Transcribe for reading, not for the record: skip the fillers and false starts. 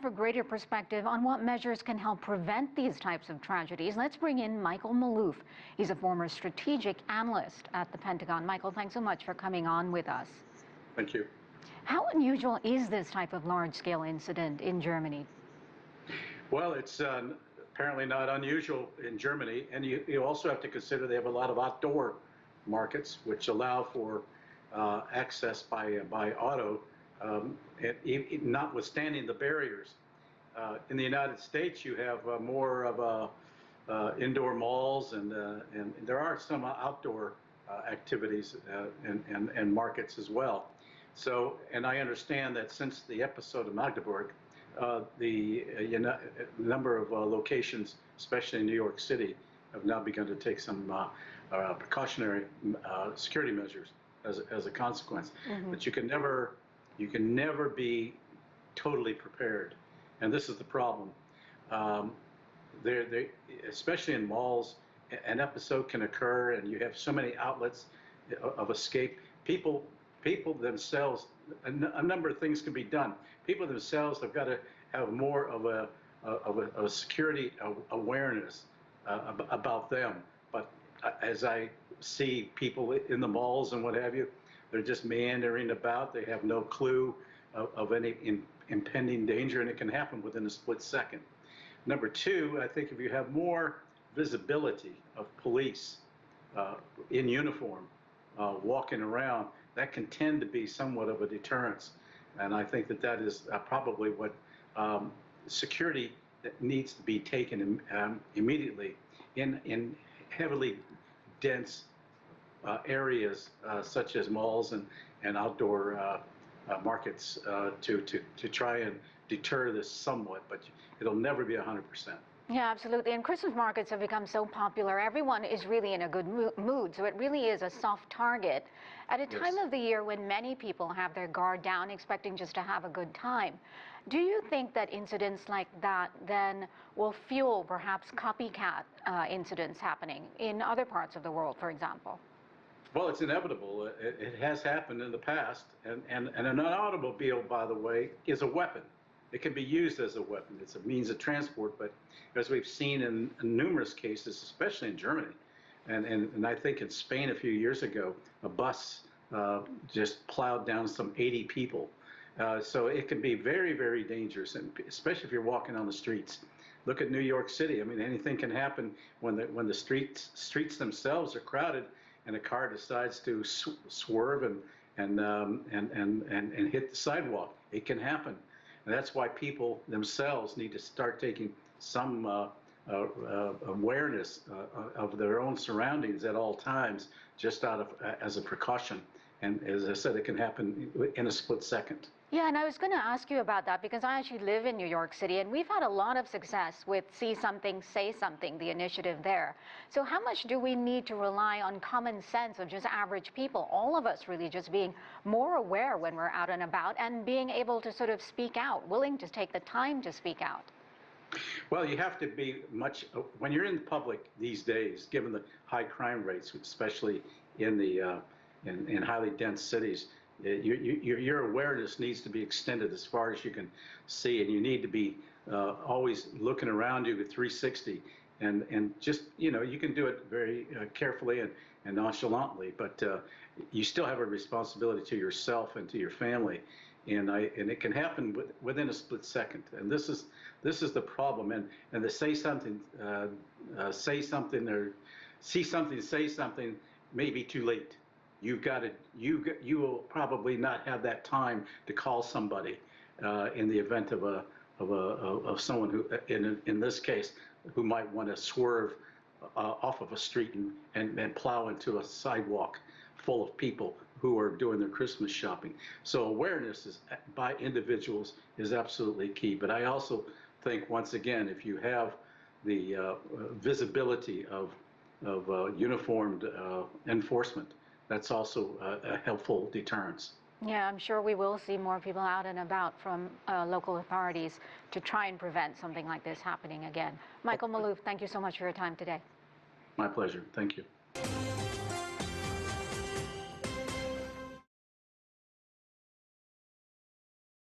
for greater perspective on what measures can help prevent these types of tragedies, let's bring in Michael Maloof. He's a former strategic analyst at the Pentagon. Michael, thanks so much for coming on with us. Thank you. How unusual is this type of large-scale incident in Germany? Well, it's apparently not unusual in Germany, and you also have to consider they have a lot of outdoor markets which allow for access by auto, notwithstanding the barriers. In the United States, you have more of indoor malls, and there are some outdoor activities and markets as well. So, and I understand that since the episode of Magdeburg, the number of locations, especially in New York City, have now begun to take some precautionary security measures as a consequence. Mm-hmm. But you can never be totally prepared, and this is the problem. Especially in malls, an episode can occur, and you have so many outlets of escape. People themselves, a number of things can be done. People themselves have got to have more of a security awareness about them. But as I see people in the malls and what have you, they're just meandering about. They have no clue of any impending danger, and it can happen within a split second. Number two, I think if you have more visibility of police in uniform walking around, that can tend to be somewhat of a deterrence. And I think that is probably what security that needs to be taken immediately in heavily dense areas such as malls and outdoor markets to try and deter this somewhat, but it'll never be 100%. Yeah, absolutely. And Christmas markets have become so popular. Everyone is really in a good mood, so it really is a soft target at a time of the year when many people have their guard down, expecting just to have a good time. Do you think that incidents like that then will fuel perhaps copycat incidents happening in other parts of the world, for example? Well, it's inevitable. It has happened in the past, and an automobile, by the way, is a weapon. It can be used as a weapon. It's a means of transport, but as we've seen in numerous cases, especially in Germany, and I think in Spain a few years ago, a bus just plowed down some 80 people. So it can be very, very dangerous, and especially if you're walking on the streets. Look at New York City. I mean, anything can happen when the streets themselves are crowded, and a car decides to swerve and hit the sidewalk. It can happen. And that's why people themselves need to start taking some awareness of their own surroundings at all times, just as a precaution. And as I said, it can happen in a split second. Yeah, and I was going to ask you about that because I actually live in New York City, and we've had a lot of success with See Something, Say Something, the initiative there. So how much do we need to rely on common sense of just average people, all of us really just being more aware when we're out and about and being able to sort of speak out, willing to take the time to speak out? Well, you have to be when you're in the public these days, given the high crime rates, especially in in highly dense cities, your awareness needs to be extended as far as you can see, and you need to be always looking around you with 360, and just, you can do it very carefully and nonchalantly, but you still have a responsibility to yourself and to your family, and it can happen within a split second, and this is the problem, and the say something, or see something, say something may be too late. You will probably not have that time to call somebody in the event of someone who, in this case, who might want to swerve off of a street and plow into a sidewalk full of people who are doing their Christmas shopping. So awareness by individuals is absolutely key. But I also think, once again, if you have the visibility of uniformed enforcement, that's also a helpful deterrence. Yeah, I'm sure we will see more people out and about from local authorities to try and prevent something like this happening again. Michael Maloof, thank you so much for your time today. My pleasure. Thank you.